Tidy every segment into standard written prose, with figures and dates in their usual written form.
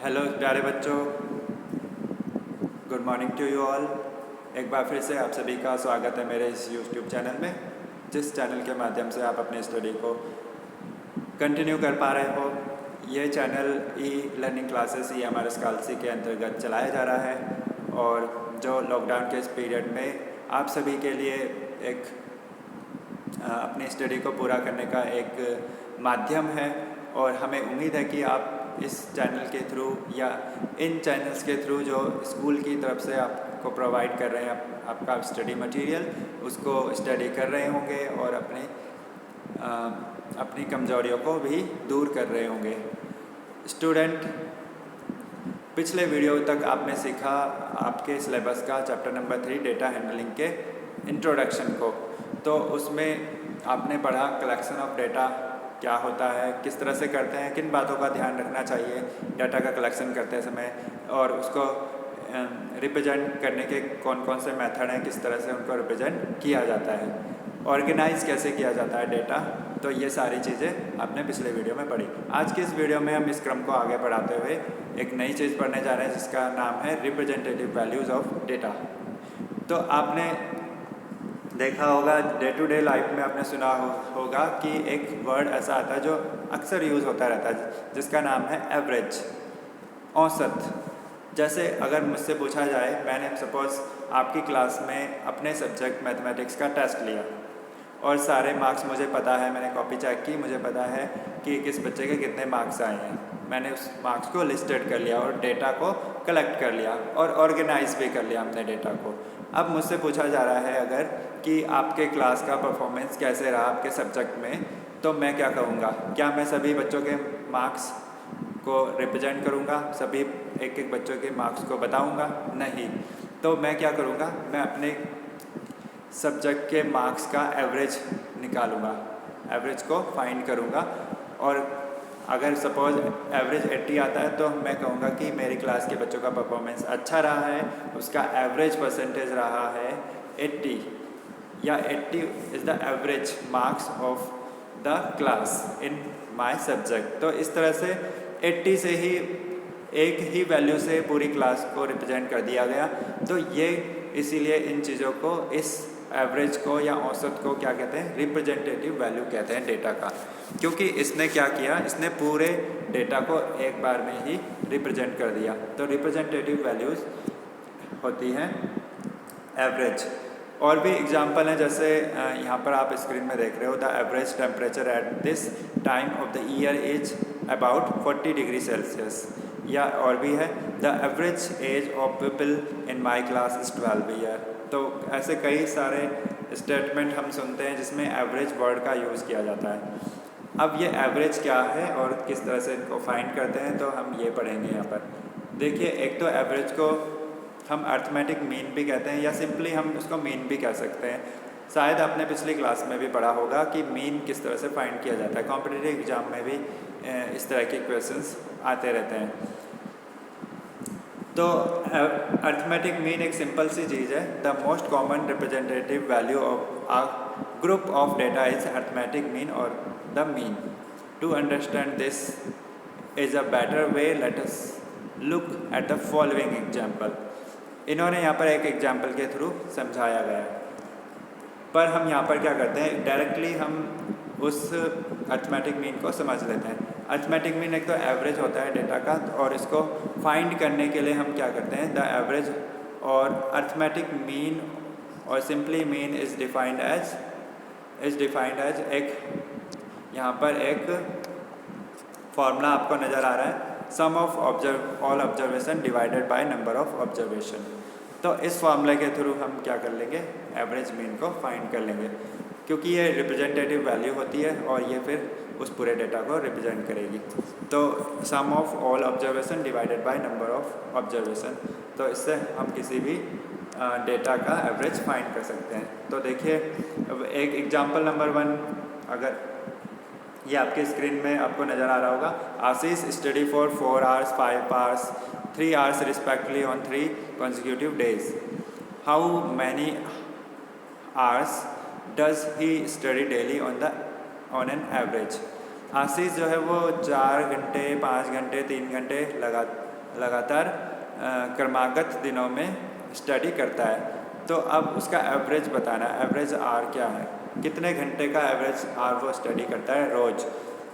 Hello प्यारे बच्चों, good morning to you all. एक बार फिर से आप सभी का स्वागत है मेरे इस यूट्यूब चैनल में, जिस चैनल के माध्यम से आप अपनी स्टडी को कंटिन्यू कर पा रहे हो। ये channel e learning classes EMR scholarship के अंतर्गत चलाया जा रहा है और जो लॉकडाउन के इस पीरियड में आप सभी के लिए एक अपनी स्टडी को पूरा करने का एक माध्यम है। और हमें उम्मीद है कि आप इस चैनल के थ्रू या इन चैनल्स के थ्रू जो स्कूल की तरफ से आपको प्रोवाइड कर रहे हैं आपका स्टडी मटेरियल, उसको स्टडी कर रहे होंगे और अपनी कमजोरियों को भी दूर कर रहे होंगे। स्टूडेंट, पिछले वीडियो तक आपने सीखा आपके सिलेबस का चैप्टर नंबर 3 डेटा हैंडलिंग के इंट्रोडक्शन को। तो उसमें आपने पढ़ा कलेक्शन ऑफ डेटा क्या होता है, किस तरह से करते हैं, किन बातों का ध्यान रखना चाहिए डाटा का कलेक्शन करते समय, और उसको रिप्रेजेंट करने के कौन कौन से मेथड हैं, किस तरह से उनको रिप्रेजेंट किया जाता है, ऑर्गेनाइज कैसे किया जाता है डेटा। तो ये सारी चीज़ें आपने पिछले वीडियो में पढ़ी। आज के इस वीडियो में हम इस क्रम को आगे बढ़ाते हुए एक नई चीज़ पढ़ने जा रहे हैं जिसका नाम है रिप्रेजेंटेटिव वैल्यूज़ ऑफ डेटा। तो आपने देखा होगा, डे टू डे लाइफ में आपने सुना होगा कि एक वर्ड ऐसा आता है जो अक्सर यूज़ होता रहता है, जिसका नाम है एवरेज, औसत। जैसे अगर मुझसे पूछा जाए, मैंने सपोज़ आपकी क्लास में अपने सब्जेक्ट मैथमेटिक्स का टेस्ट लिया और सारे मार्क्स मुझे पता है, मैंने कॉपी चेक की, मुझे पता है कि किस बच्चे के कितने मार्क्स आए हैं। मैंने उस मार्क्स को लिस्टेड कर लिया और डेटा को कलेक्ट कर लिया और ऑर्गेनाइज भी कर लिया हमने डेटा को। अब मुझसे पूछा जा रहा है अगर कि आपके क्लास का परफॉर्मेंस कैसे रहा आपके सब्जेक्ट में, तो मैं क्या कहूँगा? क्या मैं सभी बच्चों के मार्क्स को रिप्रेजेंट करूँगा, सभी एक एक बच्चों के मार्क्स को बताऊँगा? नहीं। तो मैं क्या करूँगा? मैं अपने सब्जेक्ट के मार्क्स का एवरेज निकालूँगा, एवरेज को फाइंड करूँगा। और अगर सपोज एवरेज 80 आता है तो मैं कहूँगा कि मेरी क्लास के बच्चों का परफॉर्मेंस अच्छा रहा है, उसका एवरेज परसेंटेज रहा है 80, या 80 is the average marks of the class in my subject. तो इस तरह से 80 से ही एक ही वैल्यू से पूरी क्लास को रिप्रेजेंट कर दिया गया। तो ये इसीलिए इन चीज़ों को, इस एवरेज को या औसत को क्या कहते हैं? रिप्रेजेंटेटिव वैल्यू कहते हैं डेटा का। क्योंकि इसने क्या किया, इसने पूरे डेटा को एक बार में ही रिप्रेजेंट कर दिया। तो रिप्रेजेंटेटिव वैल्यूज़ होती हैं एवरेज। और भी एग्जांपल हैं, जैसे यहाँ पर आप स्क्रीन में देख रहे हो, the average temperature at this time of the year is about 40 degree Celsius. या और भी है, the average age of people in my class is 12 year. तो ऐसे कई सारे स्टेटमेंट हम सुनते हैं जिसमें एवरेज वर्ड का यूज़ किया जाता है। अब ये एवरेज क्या है और किस तरह से इनको फाइंड करते हैं, तो हम ये पढ़ेंगे यहाँ पर। देखिए, एक तो एवरेज को हम अर्थमेटिक मीन भी कहते हैं, या सिंपली हम उसको मीन भी कह सकते हैं। शायद आपने पिछली क्लास में भी पढ़ा होगा कि मीन किस तरह से फाइंड किया जाता है। कॉम्पिटिटिव एग्जाम में भी इस तरह के क्वेश्चंस आते रहते हैं। तो अर्थमेटिक मीन एक सिंपल सी चीज़ है। The most common representative value of a group of data is arithmetic mean और the mean. To understand this is a better way, let us look at the following example. इन्होंने यहाँ पर एक example के through समझाया गया है, पर हम यहाँ पर क्या करते हैं, डायरेक्टली हम उस अर्थमेटिक मीन को समझ लेते हैं। अर्थमेटिक मीन एक तो एवरेज होता है डेटा का, और इसको फाइंड करने के लिए हम क्या करते हैं, द एवरेज और अर्थमेटिक मीन और simply mean is defined as एक, यहाँ पर एक फॉर्मूला आपको नज़र आ रहा है, sum of all observation divided by number of observation. तो इस फॉर्मूले के थ्रू हम क्या कर लेंगे, एवरेज मीन को फाइंड कर लेंगे, क्योंकि ये रिप्रेजेंटेटिव वैल्यू होती है और ये फिर उस पूरे डेटा को रिप्रेजेंट करेगी। तो sum of all observation divided by number of observation, तो इससे हम किसी भी डेटा का एवरेज फाइंड कर सकते हैं। तो देखिए, एक एग्जांपल नंबर 1, अगर ये आपके स्क्रीन में आपको नज़र आ रहा होगा, Ashish study for 4 hours 5 hours 3 hours respectively on 3 consecutive days. How many hours does he study daily on an average? आशीष जो है वो 4 घंटे 5 घंटे 3 घंटे लगातार क्रमागत दिनों में स्टडी करता है। तो अब उसका एवरेज बताना है, एवरेज आर क्या है, कितने घंटे का एवरेज आर वो स्टडी करता है रोज़।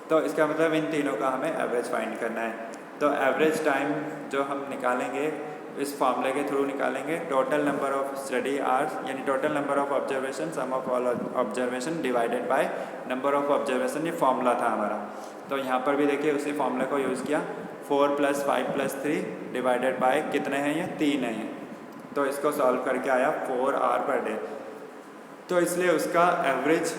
तो इसका मतलब इन तीनों का हमें एवरेज फाइंड करना है। तो एवरेज टाइम जो हम निकालेंगे इस फॉर्मूले के थ्रू निकालेंगे, total number of study hours यानी total number of observation sum of all observation divided by number of observation, ये फॉर्मूला था हमारा। तो यहाँ पर भी देखिए उसी फॉर्मूले को यूज़ किया, 4 + 5 + 3 डिवाइडेड बाय कितने हैं, ये 3 है ये। तो इसको सॉल्व करके आया 4 आवर पर डे। तो इसलिए उसका एवरेज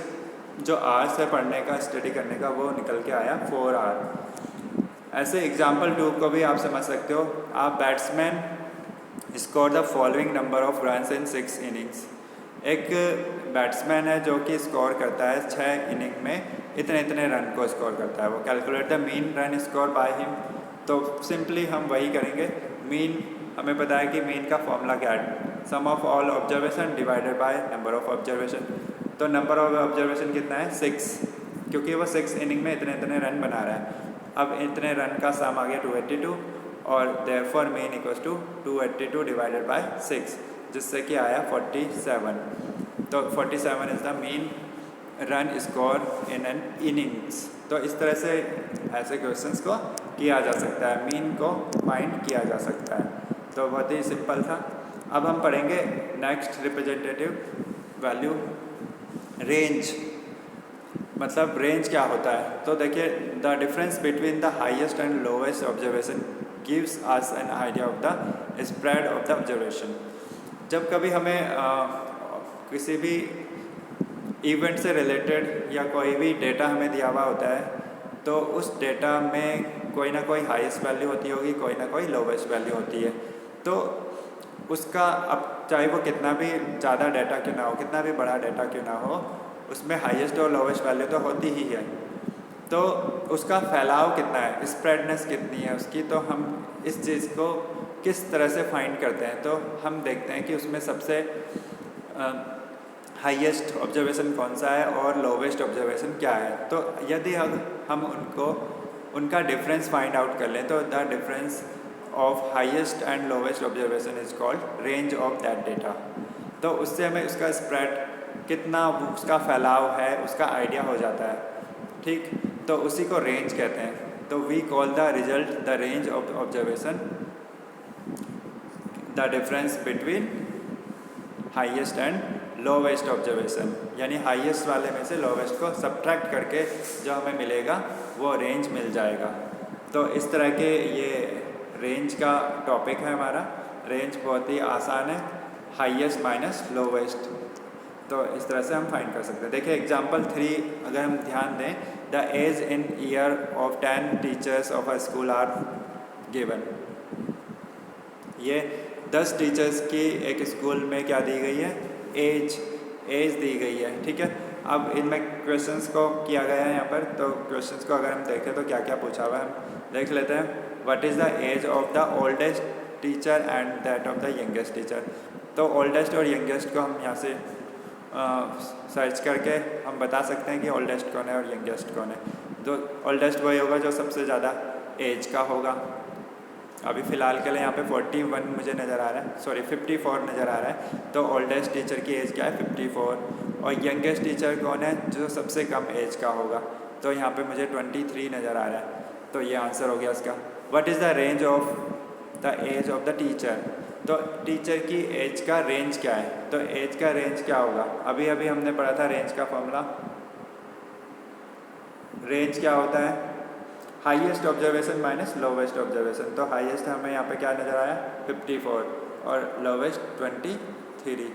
जो आवर्स है पढ़ने का, स्टडी करने का, वो निकल के आया 4 आवर। ऐसे एग्जाम्पल 2 को भी आप समझ सकते हो। आप batsman score the following number of runs in 6 innings. एक बैट्समैन है जो कि स्कोर करता है 6 इनिंग में इतने इतने रन को स्कोर करता है। वो calculate the mean run score by him. तो सिंपली हम वही करेंगे, मीन हमें पता है कि मीन का फॉर्मूला क्या है, sum of all observation divided by number of observation. तो नंबर ऑफ ऑब्जर्वेशन कितना है, 6, क्योंकि वो 6 इनिंग में इतने इतने रन बना रहा है। अब इतने रन का सम आ गया 282 और therefore mean equals to 282 divided by 6, जिससे कि आया 47। तो 47 is the mean run score in an innings. तो इस तरह से ऐसे क्वेश्चंस को किया जा सकता है, मीन को फाइंड किया जा सकता है। तो बहुत ही सिंपल था। अब हम पढ़ेंगे नेक्स्ट रिप्रेजेंटेटिव वैल्यू, रेंज। मतलब रेंज क्या होता है। तो देखिए, the difference between the highest and lowest observation gives us an idea of the spread of the observation. जब कभी हमें किसी भी इवेंट से रिलेटेड या कोई भी डेटा हमें दिया हुआ होता है, तो उस डेटा में कोई ना कोई हाईएस्ट वैल्यू होती होगी, कोई ना कोई लोवेस्ट वैल्यू होती है। तो उसका अब चाहे वो कितना भी ज़्यादा डाटा क्यों ना हो, कितना भी बड़ा डाटा क्यों ना हो, उसमें हाईएस्ट और लोवेस्ट वैल्यू तो होती ही है। तो उसका फैलाव कितना है, स्प्रेडनेस कितनी है उसकी, तो हम इस चीज़ को किस तरह से फाइंड करते हैं। तो हम देखते हैं कि उसमें सबसे हाईएस्ट ऑब्जर्वेशन कौन सा है और लोवेस्ट ऑब्जर्वेशन क्या है। तो यदि हम उनका डिफरेंस फाइंड आउट कर लें, तो the difference of highest and lowest observation is called range of that data. तो उससे हमें उसका स्प्रेड कितना, उसका फैलाव है, उसका आइडिया हो जाता है। ठीक, तो उसी को रेंज कहते हैं। तो we call the result the range of observation, the difference between highest and lowest observation, यानी हाईएस्ट वाले में से लोवेस्ट को सब्ट्रैक्ट करके जो हमें मिलेगा वो रेंज मिल जाएगा। तो इस तरह के ये रेंज का टॉपिक है हमारा। रेंज बहुत ही आसान है, हाईएस्ट माइनस लोवेस्ट। तो इस तरह से हम फाइंड कर सकते हैं। देखिए एग्जांपल 3 अगर हम ध्यान दें, the age in year of 10 teachers of a school are given. ये 10 टीचर्स की एक स्कूल में क्या दी गई है, एज दी गई है। ठीक है, अब इनमें क्वेश्चंस को किया गया है यहाँ पर। तो क्वेश्चंस को अगर हम देखें तो क्या क्या पूछा हुआ है हम देख लेते हैं। What is the age of the oldest teacher and that of the youngest teacher. तो ओल्डेस्ट और यंगेस्ट को हम यहाँ से सर्च करके हम बता सकते हैं कि ओल्डेस्ट कौन है और यंगेस्ट कौन है। तो ओल्डेस्ट वही होगा जो सबसे ज़्यादा एज का होगा। अभी फ़िलहाल के लिए यहाँ पे 41 मुझे नज़र आ रहा है, सॉरी 54 नज़र आ रहा है। तो ओल्डेस्ट टीचर की एज क्या है, 54। और यंगेस्ट टीचर कौन है, जो सबसे कम एज का होगा। तो यहाँ पे मुझे 23 नज़र आ रहा है। तो ये आंसर हो गया इसका। What is the range of the age of the teacher. तो टीचर की एज का रेंज क्या है। तो एज का रेंज क्या होगा, अभी अभी हमने पढ़ा था रेंज का फॉर्मूला। रेंज क्या होता है, highest observation minus lowest observation. तो हाईएस्ट हमें यहाँ पे क्या नज़र आया, 54 और लोवेस्ट 23।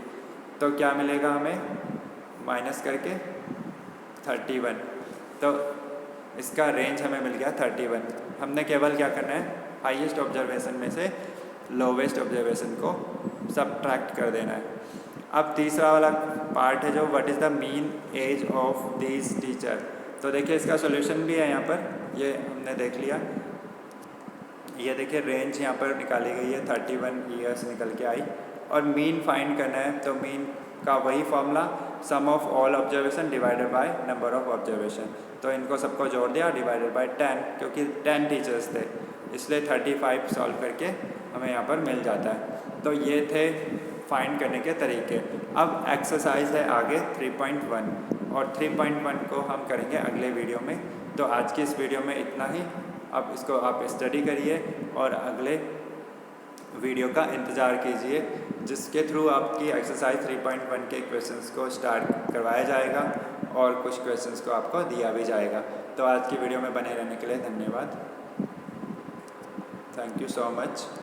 तो क्या मिलेगा हमें, माइनस करके 31। तो इसका रेंज हमें मिल गया 31। हमने केवल क्या करना है, हाईएस्ट ऑब्जर्वेशन में से लोवेस्ट ऑब्जर्वेशन को सब्ट्रैक्ट कर देना है। अब तीसरा वाला पार्ट है जो what is the mean age of these teacher. तो देखिए इसका सॉल्यूशन भी है यहाँ पर, ये हमने देख लिया। ये देखिए रेंज यहाँ पर निकाली गई है, 31 ईयर्स निकल के आई। और मीन फाइंड करना है, तो मीन का वही formula, sum of all observation divided by number of observation. तो इनको सबको जोड़ दिया, डिवाइडेड बाय 10, क्योंकि 10 टीचर्स थे। इसलिए 35 सॉल्व करके हमें यहाँ पर मिल जाता है। तो ये थे फाइंड करने के तरीके। अब एक्सरसाइज है आगे 3.1 और 3.1 को हम करेंगे अगले वीडियो में। तो आज की इस वीडियो में इतना ही। अब इसको आप स्टडी करिए और अगले वीडियो का इंतज़ार कीजिए, जिसके थ्रू आपकी एक्सरसाइज 3.1 के क्वेश्चंस को स्टार्ट करवाया जाएगा और कुछ क्वेश्चंस को आपको दिया भी जाएगा। तो आज की वीडियो में बने रहने के लिए धन्यवाद। Thank you so much.